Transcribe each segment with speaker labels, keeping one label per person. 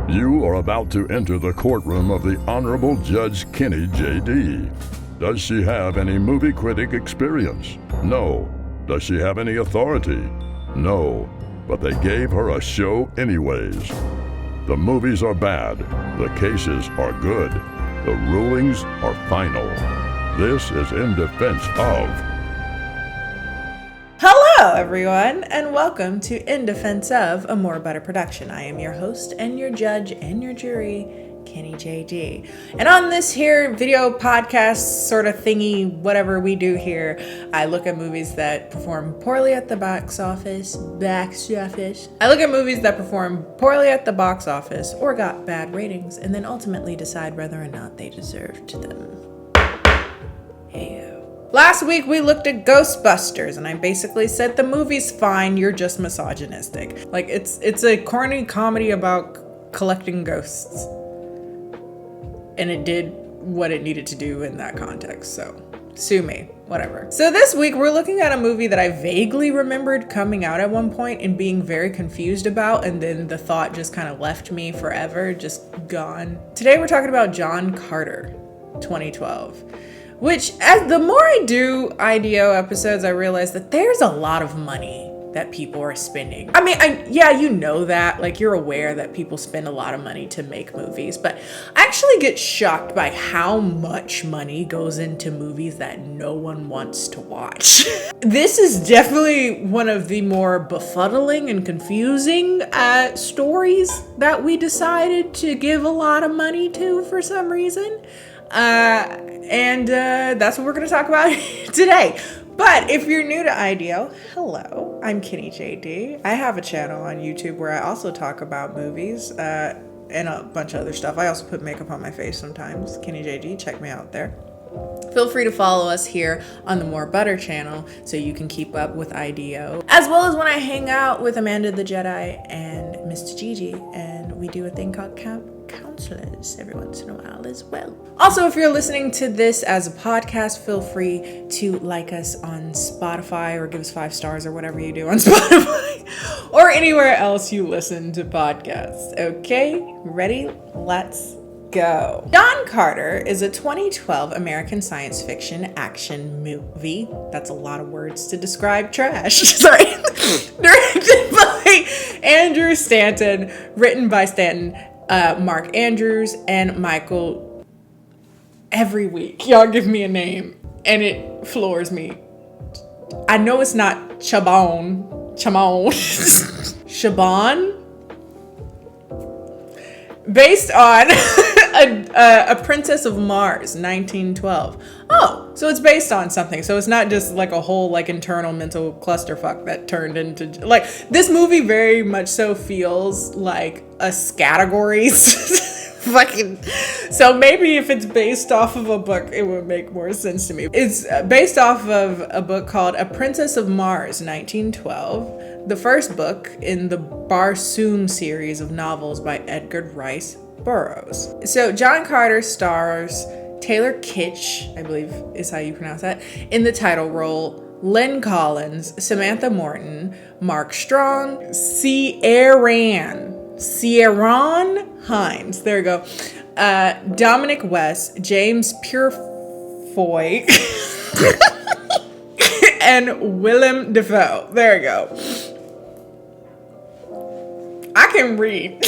Speaker 1: You are about to enter the courtroom of the Honorable Judge KennieJD. Does she have any movie critic experience? No. Does she have any authority? No. But they gave her a show anyways. The movies are bad. The cases are good. The rulings are final. This is in defense of...
Speaker 2: Hello, everyone, and welcome to In Defense of, a More Better production. I am your host and your judge and your jury, KennieJD. And on this here video podcast sort of thingy, whatever we do here, I look at movies that perform poorly at the box office. I look at movies that perform poorly at the box office or got bad ratings, and then ultimately decide whether or not they deserved them. Hey. Last week we looked at Ghostbusters, and I basically said the movie's fine, you're just misogynistic. Like, it's a corny comedy about collecting ghosts. And it did what it needed to do in that context, so sue me, whatever. So this week we're looking at a movie that I vaguely remembered coming out at one point and being very confused about, and then the thought just kind of left me forever, just gone. Today we're talking about John Carter, 2012. Which, as the more I do IDO episodes, I realize that there's a lot of money that people are spending. I mean, yeah, you know that, like, you're aware that people spend a lot of money to make movies, but I actually get shocked by how much money goes into movies that no one wants to watch. This is definitely one of the more befuddling and confusing stories that we decided to give a lot of money to for some reason. And that's what we're going to talk about today. But if you're new to IDO, hello, I'm KennieJD. I have a channel on YouTube where I also talk about movies and a bunch of other stuff. I also put makeup on my face sometimes. KennieJD, check me out there. Feel free to follow us here on the More Butter channel so you can keep up with IDO, as well as when I hang out with Amanda the Jedi and Mr. Gigi, and we do a thing called counselors every once in a while as well. Also, if you're listening to this as a podcast, feel free to like us on Spotify or give us 5 stars or whatever you do on Spotify or anywhere else you listen to podcasts. Okay, ready? Let's go. John Carter is a 2012 American science fiction action movie. That's a lot of words to describe trash. Sorry. Directed by Andrew Stanton, written by Stanton, Mark Andrews, and Michael. Every week, y'all give me a name, and it floors me. I know it's not Chabon. Chabon? Based on a Princess of Mars, 1912. Oh, so it's based on something. So it's not just like a whole like internal mental clusterfuck that turned into, like, this movie very much so feels like a categories. Fucking. So maybe if it's based off of a book, it would make more sense to me. It's based off of a book called A Princess of Mars, 1912. The first book in the Barsoom series of novels by Edgar Rice Burroughs. So John Carter stars Taylor Kitsch, I believe is how you pronounce that, in the title role, Lynn Collins, Samantha Morton, Mark Strong, Ciaran Hines, there you go, Dominic West, James Purefoy, and Willem Dafoe. There you go. I can read.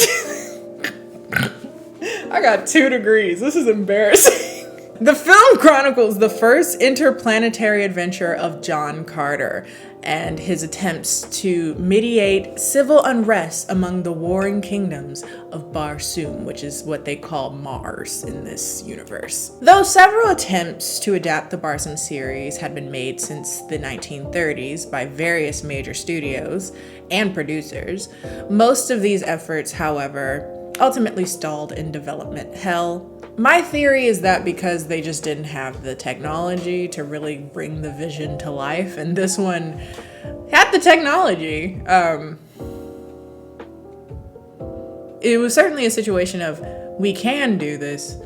Speaker 2: I got 2 degrees. This is embarrassing. The film chronicles the first interplanetary adventure of John Carter and his attempts to mediate civil unrest among the warring kingdoms of Barsoom, which is what they call Mars in this universe. Though several attempts to adapt the Barsoom series had been made since the 1930s by various major studios and producers, most of these efforts, however, ultimately stalled in development hell. My theory is that because they just didn't have the technology to really bring the vision to life, and this one had the technology. It was certainly a situation of, we can do this,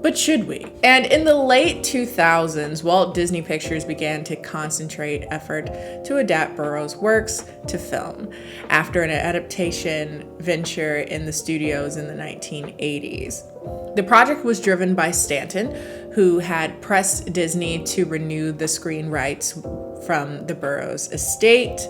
Speaker 2: But should we? And in the late 2000s, Walt Disney Pictures began to concentrate effort to adapt Burroughs' works to film after an adaptation venture in the studios in the 1980s. The project was driven by Stanton, who had pressed Disney to renew the screen rights from the Burroughs estate,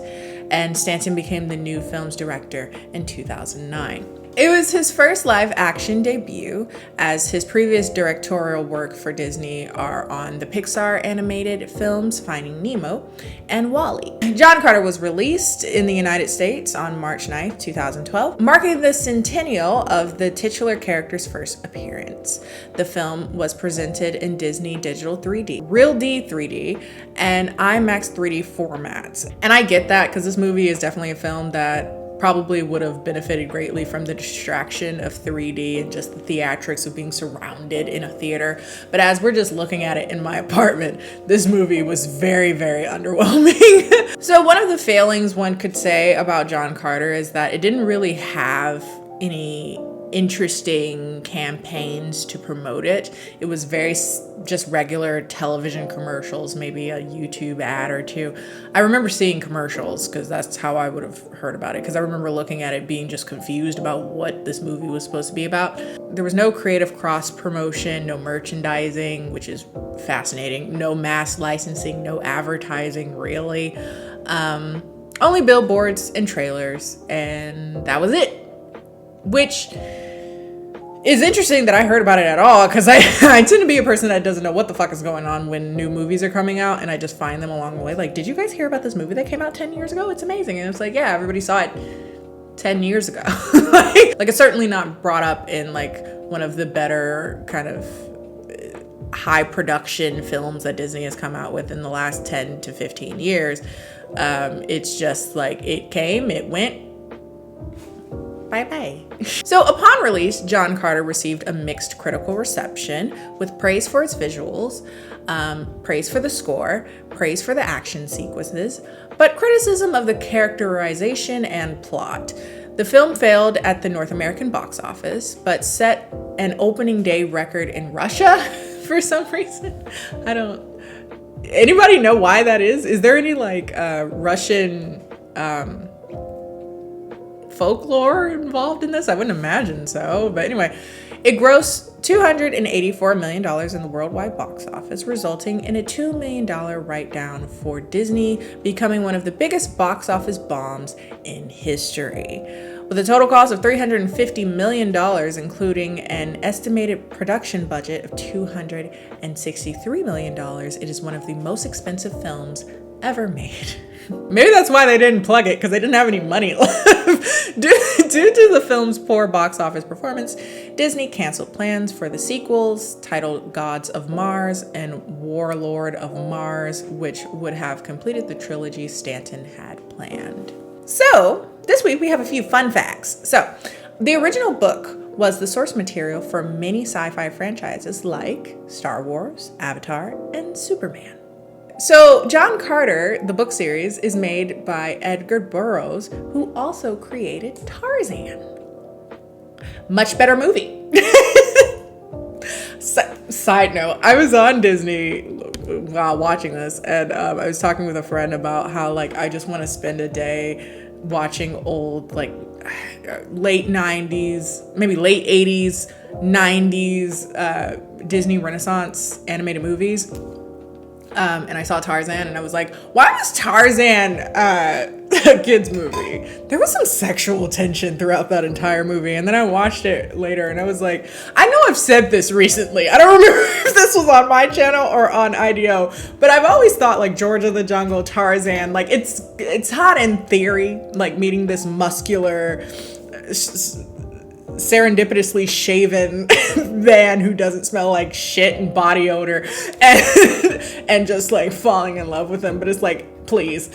Speaker 2: and Stanton became the new film's director in 2009. It was his first live-action debut, as his previous directorial work for Disney are on the Pixar animated films Finding Nemo and WALL-E. John Carter was released in the United States on March 9, 2012, marking the centennial of the titular character's first appearance. The film was presented in Disney Digital 3D, Real D 3D, and IMAX 3D formats. And I get that, because this movie is definitely a film that probably would have benefited greatly from the distraction of 3D and just the theatrics of being surrounded in a theater. But as we're just looking at it in my apartment, this movie was very, very underwhelming. So one of the failings one could say about John Carter is that it didn't really have any interesting campaigns to promote it. It was very just regular television commercials, maybe a YouTube ad or two. I remember seeing commercials because that's how I would have heard about it, because I remember looking at it being just confused about what this movie was supposed to be about. There was no creative cross promotion, no merchandising, which is fascinating, no mass licensing, no advertising really. Only billboards and trailers, and that was it. Which is interesting that I heard about it at all, because I tend to be a person that doesn't know what the fuck is going on when new movies are coming out, and I just find them along the way. Like, did you guys hear about this movie that came out 10 years ago? It's amazing. And it's like, yeah, everybody saw it 10 years ago. like it's certainly not brought up in like one of the better kind of high production films that Disney has come out with in the last 10 to 15 years. It's just like, it came, it went, bye-bye. So upon release, John Carter received a mixed critical reception, with praise for its visuals, praise for the score, praise for the action sequences, but criticism of the characterization and plot. The film failed at the North American box office, but set an opening day record in Russia for some reason. Anybody know why that is? Is there any like Russian folklore involved in this? I wouldn't imagine so, but anyway, it grossed $284 million in the worldwide box office, resulting in a $2 million write-down for Disney, becoming one of the biggest box office bombs in history. With a total cost of $350 million, including an estimated production budget of $263 million, it is one of the most expensive films ever made. Maybe that's why they didn't plug it, because they didn't have any money left. Due to the film's poor box office performance, Disney canceled plans for the sequels titled Gods of Mars and Warlord of Mars, which would have completed the trilogy Stanton had planned. So, this week we have a few fun facts. So, the original book was the source material for many sci-fi franchises like Star Wars, Avatar, and Superman. So, John Carter, the book series, is made by Edgar Burroughs, who also created Tarzan. Much better movie. Side note, I was on Disney while watching this, and I was talking with a friend about how, like, I just want to spend a day watching old, like, late 90s, maybe late 80s, 90s Disney Renaissance animated movies. And I saw Tarzan, and I was like, why was Tarzan a kid's movie? There was some sexual tension throughout that entire movie. And then I watched it later, and I was like, I know I've said this recently. I don't remember if this was on my channel or on IDO, but I've always thought, like, George of the Jungle, Tarzan, like, it's hot in theory, like, meeting this muscular, serendipitously shaven man who doesn't smell like shit and body odor, and just like falling in love with him. But it's like, please,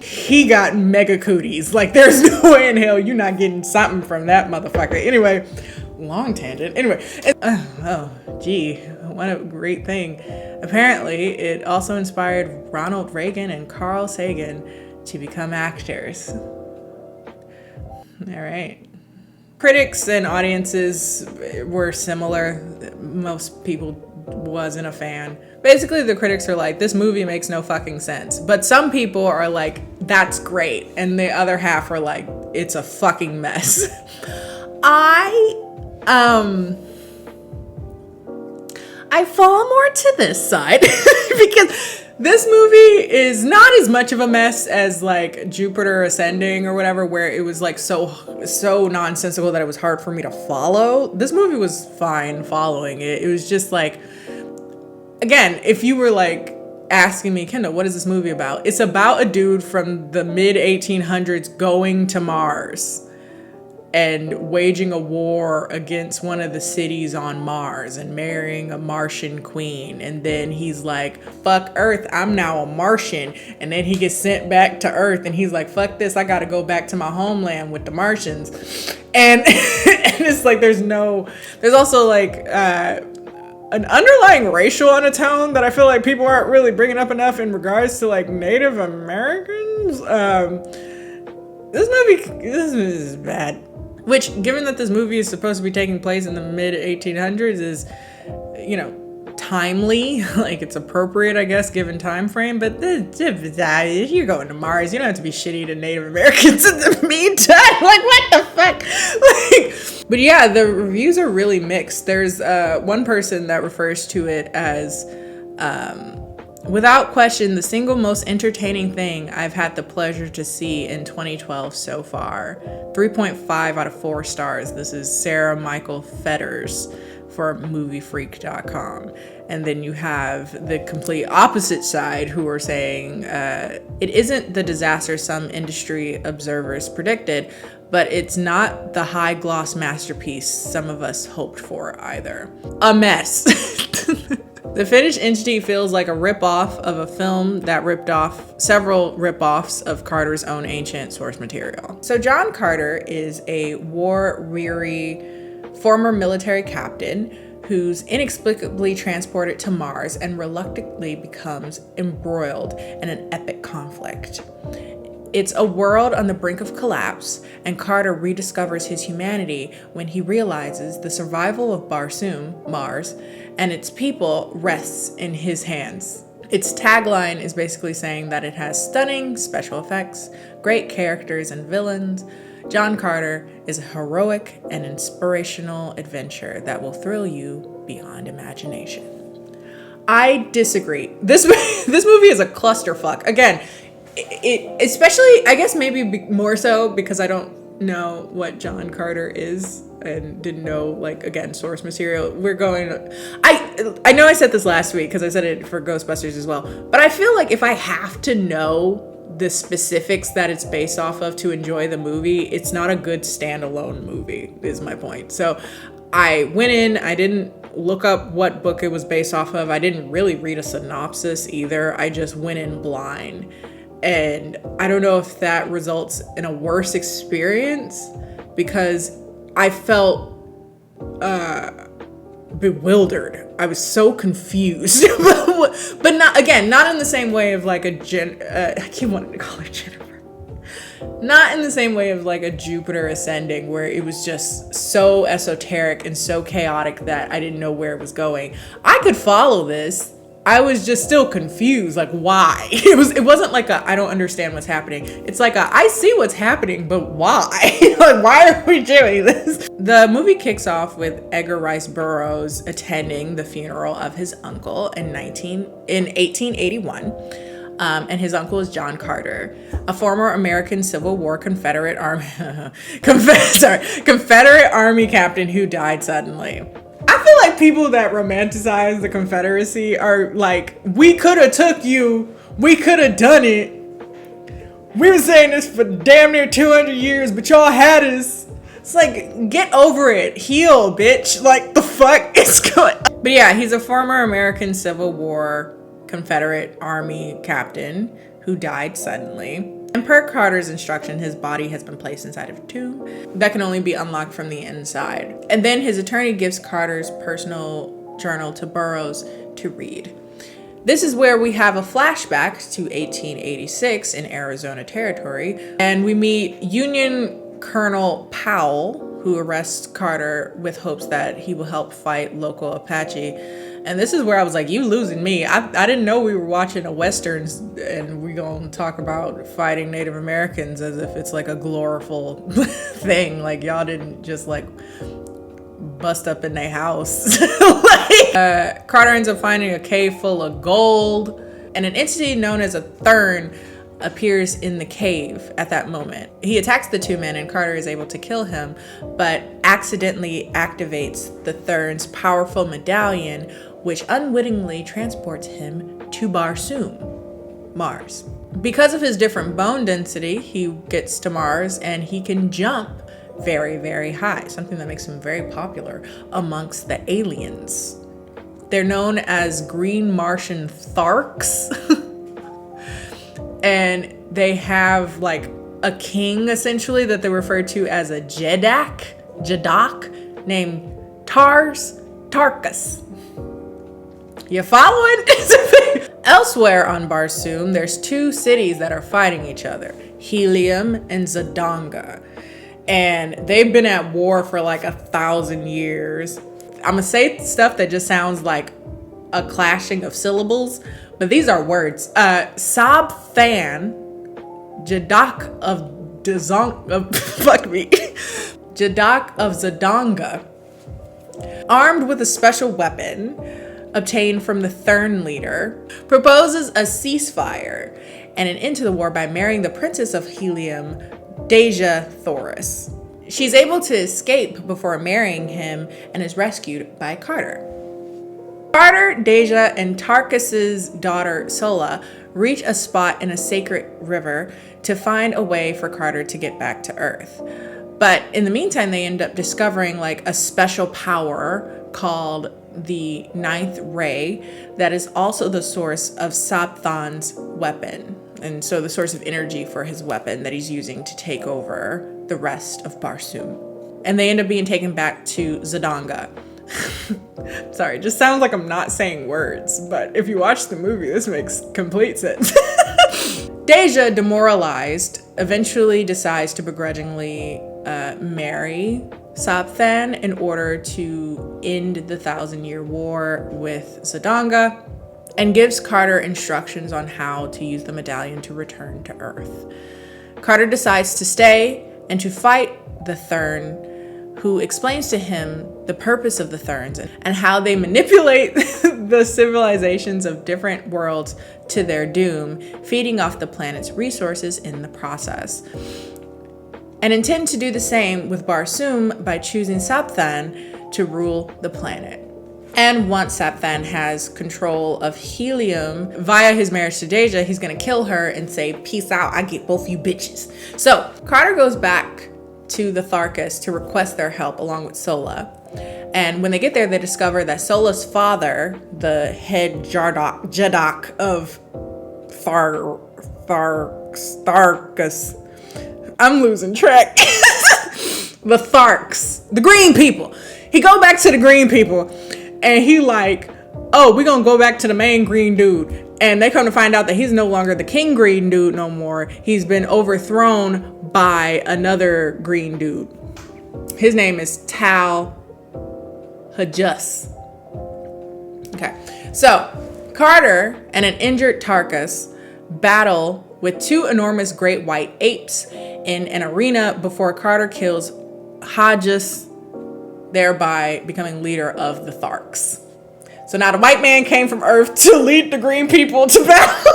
Speaker 2: he got mega cooties. Like, there's no way in hell you're not getting something from that motherfucker. Anyway, long tangent. Anyway, what a great thing. Apparently, it also inspired Ronald Reagan and Carl Sagan to become actors. All right. Critics and audiences were similar. most people wasn't a fan. Basically, the critics are like, this movie makes no fucking sense. But some people are like, that's great. And the other half are like, it's a fucking mess. I fall more to this side because this movie is not as much of a mess as like Jupiter Ascending or whatever, where it was like so nonsensical that it was hard for me to follow. This movie was fine following it. It was just like, again, if you were like asking me, Kendall, what is this movie about? It's about a dude from the mid 1800s going to Mars and waging a war against one of the cities on Mars and marrying a Martian queen. And then he's like, fuck Earth, I'm now a Martian. And then he gets sent back to Earth and he's like, fuck this, I gotta go back to my homeland with the Martians. And, and it's like, there's also like an underlying racial undertone that I feel like people aren't really bringing up enough in regards to like Native Americans. This movie is bad. Which, given that this movie is supposed to be taking place in the mid 1800s, is, you know, timely. Like, it's appropriate, I guess, given time frame. But if you're going to Mars, you don't have to be shitty to Native Americans in the meantime. Like, what the fuck? Like, but yeah, the reviews are really mixed. There's one person that refers to it as, without question, the single most entertaining thing I've had the pleasure to see in 2012 so far. 3.5 out of 4 stars. This is Sarah Michael Fetters for moviefreak.com. And then you have the complete opposite side who are saying it isn't the disaster some industry observers predicted, but it's not the high gloss masterpiece some of us hoped for either. A mess. The finished entity feels like a rip-off of a film that ripped off several rip-offs of Carter's own ancient source material. So John Carter is a war-weary former military captain who's inexplicably transported to Mars and reluctantly becomes embroiled in an epic conflict. It's a world on the brink of collapse, and Carter rediscovers his humanity when he realizes the survival of Barsoom, Mars, and its people rests in his hands. Its tagline is basically saying that it has stunning special effects, great characters and villains. John Carter is a heroic and inspirational adventure that will thrill you beyond imagination. I disagree. This movie is a clusterfuck. Again, it especially, I guess maybe more so because I don't know what John Carter is and didn't know, like, again, source material. I know I said this last week because I said it for Ghostbusters as well, but I feel like if I have to know the specifics that it's based off of to enjoy the movie, it's not a good standalone movie, is my point. So I went in, I didn't look up what book it was based off of. I didn't really read a synopsis either. I just went in blind. And I don't know if that results in a worse experience because I felt bewildered. I was so confused, but not in the same way of like I keep wanting to call her Jennifer. Not in the same way of like a Jupiter Ascending, where it was just so esoteric and so chaotic that I didn't know where it was going. I could follow this. I was just still confused, like why? It wasn't like a I don't understand what's happening. It's like a I see what's happening, but why? Like why are we doing this? The movie kicks off with Edgar Rice Burroughs attending the funeral of his uncle in 1881. And his uncle is John Carter, a former American Civil War Confederate Army captain who died suddenly. I feel like people that romanticize the Confederacy are like, we could have took you, we could have done it. We were saying this for damn near 200 years, but y'all had us. It's like, get over it. Heal, bitch. Like, the fuck is going on? But yeah, he's a former American Civil War Confederate Army captain who died suddenly. And per Carter's instruction, his body has been placed inside of a tomb that can only be unlocked from the inside. And then his attorney gives Carter's personal journal to Burroughs to read. This is where we have a flashback to 1886 in Arizona Territory, and we meet Union Colonel Powell, who arrests Carter with hopes that he will help fight local Apache. And this is where I was like, you losing me. I didn't know we were watching a Western and we gonna talk about fighting Native Americans as if it's like a gloriful thing. Like, y'all didn't just like bust up in their house. Carter ends up finding a cave full of gold, and an entity known as a Thurn appears in the cave at that moment. He attacks the two men and Carter is able to kill him, but accidentally activates the Thurn's powerful medallion, which unwittingly transports him to Barsoom, Mars. Because of his different bone density, he gets to Mars and he can jump very, very high, something that makes him very popular amongst the aliens. They're known as Green Martian Tharks. And they have like a king essentially that they refer to as a Jadak named Tarkus. You following? Elsewhere on Barsoom, there's two cities that are fighting each other, Helium and Zodanga. And they've been at war for like 1,000 years. I'm gonna say stuff that just sounds like a clashing of syllables, but these are words. Sabthan, Jadak of Zodanga, armed with a special weapon obtained from the Thurn leader, proposes a ceasefire and an end to the war by marrying the princess of Helium, Deja Thoris. She's able to escape before marrying him and is rescued by Carter. Carter, Deja, and Tarkus's daughter Sola reach a spot in a sacred river to find a way for Carter to get back to Earth. But in the meantime, they end up discovering like a special power called the Ninth Ray that is also the source of Sabthan's weapon. And so the source of energy for his weapon that he's using to take over the rest of Barsoom. And they end up being taken back to Zodanga. Sorry, it just sounds like I'm not saying words, but if you watch the movie, this makes complete sense. Deja, demoralized, eventually decides to begrudgingly marry Sabthan in order to end the 1,000-year war with Zodanga, and gives Carter instructions on how to use the medallion to return to Earth. Carter decides to stay and to fight the Thurn, who explains to him the purpose of the Thurns and how they manipulate the civilizations of different worlds to their doom, feeding off the planet's resources in the process. And intend to do the same with Barsoom by choosing Sabthan to rule the planet. And once Sabthan has control of Helium via his marriage to Deja, he's gonna kill her and say, peace out, I get both you bitches. So Carter goes back to the Tharkus to request their help along with Sola. And when they get there, they discover that Sola's father, the head Jadak of Tharkus, I'm losing track. The Tharks, the green people. He go back to the green people and he like, oh, we're gonna go back to the main green dude. And they come to find out that he's no longer the king green dude no more. He's been overthrown by another green dude. His name is Tal Hajus. Okay, so Carter and an injured Tarkus battle with two enormous great white apes in an arena before Carter kills Hajus, thereby becoming leader of the Tharks. So now the white man came from Earth to lead the green people to battle.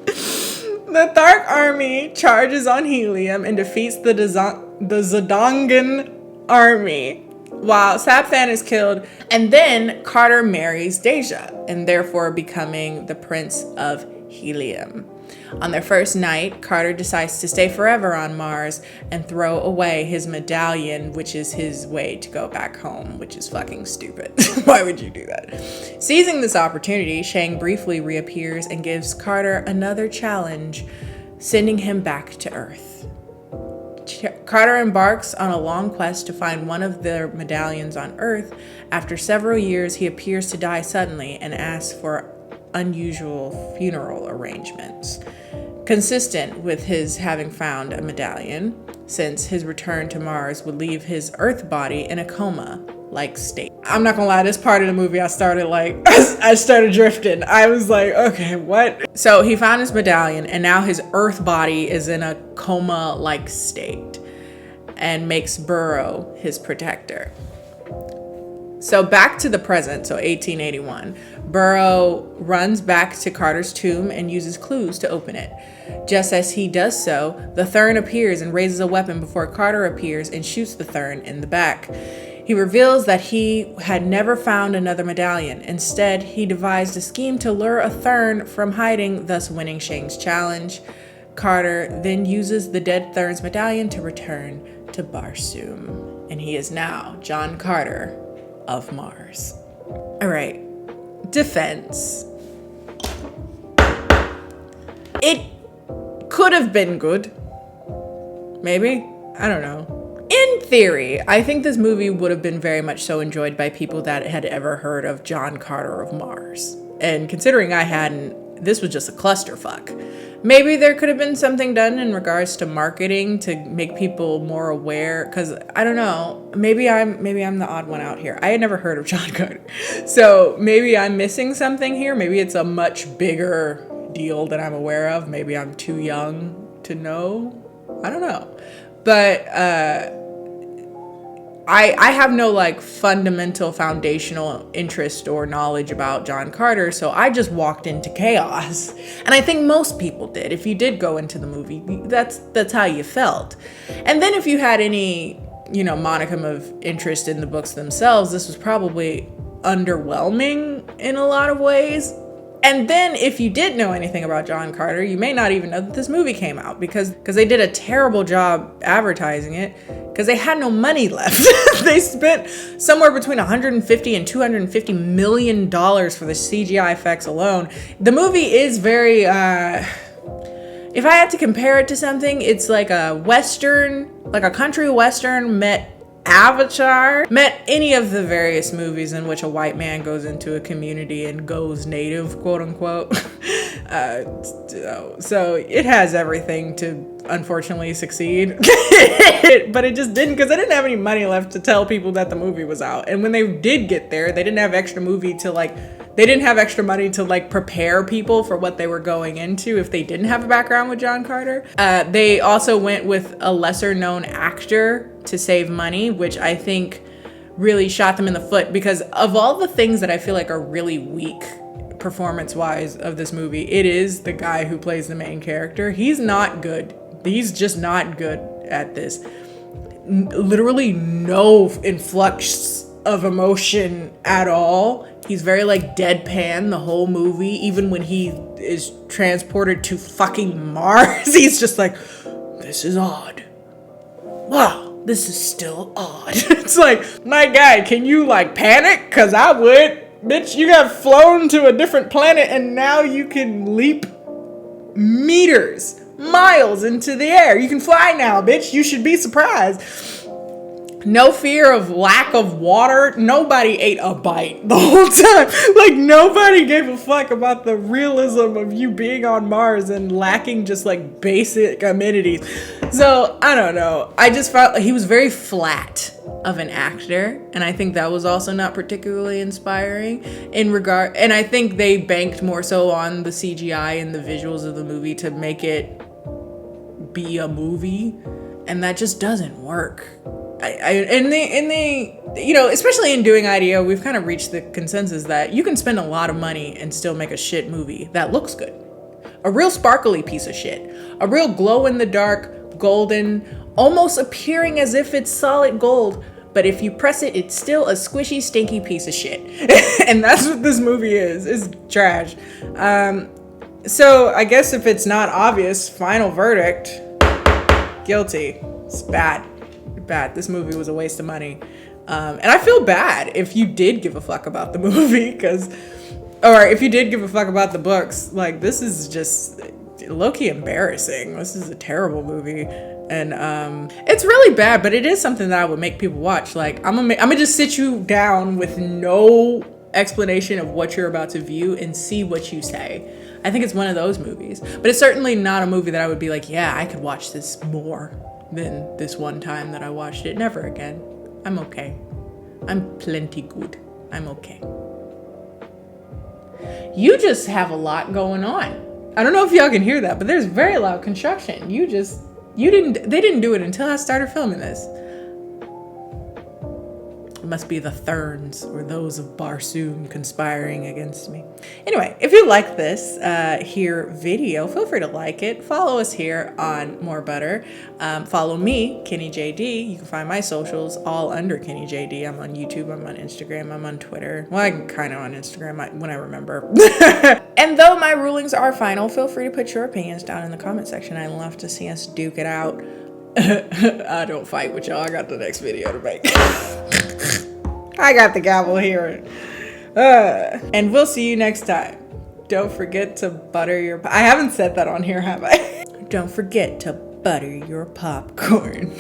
Speaker 2: The Thark army charges on Helium and defeats the Zodangan army, while Sabthan is killed. And then Carter marries Deja, and therefore becoming the Prince of Helium. On their first night, Carter decides to stay forever on Mars and throw away his medallion, which is his way to go back home, which is fucking stupid. Why would you do that? Seizing this opportunity, Shang briefly reappears and gives Carter another challenge, sending him back to Earth. Carter embarks on a long quest to find one of their medallions on Earth. After several years, he appears to die suddenly and asks for unusual funeral arrangements. Consistent with his having found a medallion, since his return to Mars would leave his Earth body in a coma-like state. I'm not gonna lie, this part of the movie I started drifting. I was like, okay, what? So he found his medallion, and now his Earth body is in a coma-like state and makes Burrow his protector. So back to the present, so 1881. Burrow runs back to Carter's tomb and uses clues to open it. Just as he does so, the Thurn appears and raises a weapon before Carter appears and shoots the Thurn in the back. He reveals that he had never found another medallion. Instead, he devised a scheme to lure a Thurn from hiding, thus winning Shane's challenge. Carter then uses the dead Thurn's medallion to return to Barsoom. And he is now John Carter of Mars. All right, defense. It could have been good. Maybe. I don't know. In theory, I think this movie would have been very much so enjoyed by people that had ever heard of John Carter of Mars. And considering I hadn't, this was just a clusterfuck. Maybe there could have been something done in regards to marketing to make people more aware, because I don't know, maybe I'm the odd one out here. I had never heard of John Carter. So maybe I'm missing something here. Maybe it's a much bigger deal than I'm aware of. Maybe I'm too young to know. I don't know. But I have no like fundamental foundational interest or knowledge about John Carter, so I just walked into chaos. And I think most people did. If you did go into the movie, that's how you felt. And then if you had any, modicum of interest in the books themselves, this was probably underwhelming in a lot of ways. And then if you did know anything about John Carter, you may not even know that this movie came out because they did a terrible job advertising it because they had no money left. They spent somewhere between $150 and $250 million for the CGI effects alone. The movie is very, if I had to compare it to something, it's like a Western, like a country Western met Avatar, met any of the various movies in which a white man goes into a community and goes native, quote unquote. So it has everything to unfortunately succeed. But it just didn't, because they didn't have any money left to tell people that the movie was out. And when they did get there, they didn't have extra money to like prepare people for what they were going into if they didn't have a background with John Carter. They also went with a lesser known actor to save money, which I think really shot them in the foot, because of all the things that I feel like are really weak performance-wise of this movie, it is the guy who plays the main character. He's not good. He's just not good at this. Literally no influx of emotion at all. He's very like deadpan the whole movie. Even when he is transported to fucking Mars, he's just like, this is odd. Wow. This is still odd. It's like, my guy, can you like panic? Cause I would. Bitch, you got flown to a different planet and now you can leap meters, miles into the air. You can fly now, bitch. You should be surprised. No fear of lack of water. Nobody ate a bite the whole time. Like, nobody gave a fuck about the realism of you being on Mars and lacking just like basic amenities. So, I don't know. I just felt like he was very flat of an actor. And I think that was also not particularly inspiring and I think they banked more so on the CGI and the visuals of the movie to make it be a movie. And that just doesn't work. Especially in doing IDEO, we've kind of reached the consensus that you can spend a lot of money and still make a shit movie that looks good. A real sparkly piece of shit. A real glow-in-the-dark, golden, almost appearing as if it's solid gold, but if you press it, it's still a squishy, stinky piece of shit. And that's what this movie is. It's trash. So I guess if it's not obvious, final verdict, guilty. It's bad. This movie was a waste of money. And I feel bad if you did give a fuck about the movie, or if you did give a fuck about the books. Like, this is just low-key embarrassing. This is a terrible movie. And it's really bad, but it is something that I would make people watch. Like, I'm gonna just sit you down with no explanation of what you're about to view and see what you say. I think it's one of those movies. But it's certainly not a movie that I would be like, yeah, I could watch this more. than this one time that I watched it. Never again. I'm okay. I'm plenty good. I'm okay. You just have a lot going on. I don't know if y'all can hear that, but there's very loud construction. They didn't do it until I started filming this. It must be the Therns or those of Barsoom conspiring against me. Anyway, if you like this here video, feel free to like it. Follow us here on More Butter. Follow me, KennieJD. You can find my socials all under KennieJD. I'm on YouTube, I'm on Instagram, I'm on Twitter. Well, I'm kind of on Instagram when I remember. And though my rulings are final, feel free to put your opinions down in the comment section. I'd love to see us duke it out. I don't fight with y'all. I got the next video to make. I got the gavel here. And we'll see you next time. Don't forget to butter your... I haven't said that on here, have I? Don't forget to butter your popcorn.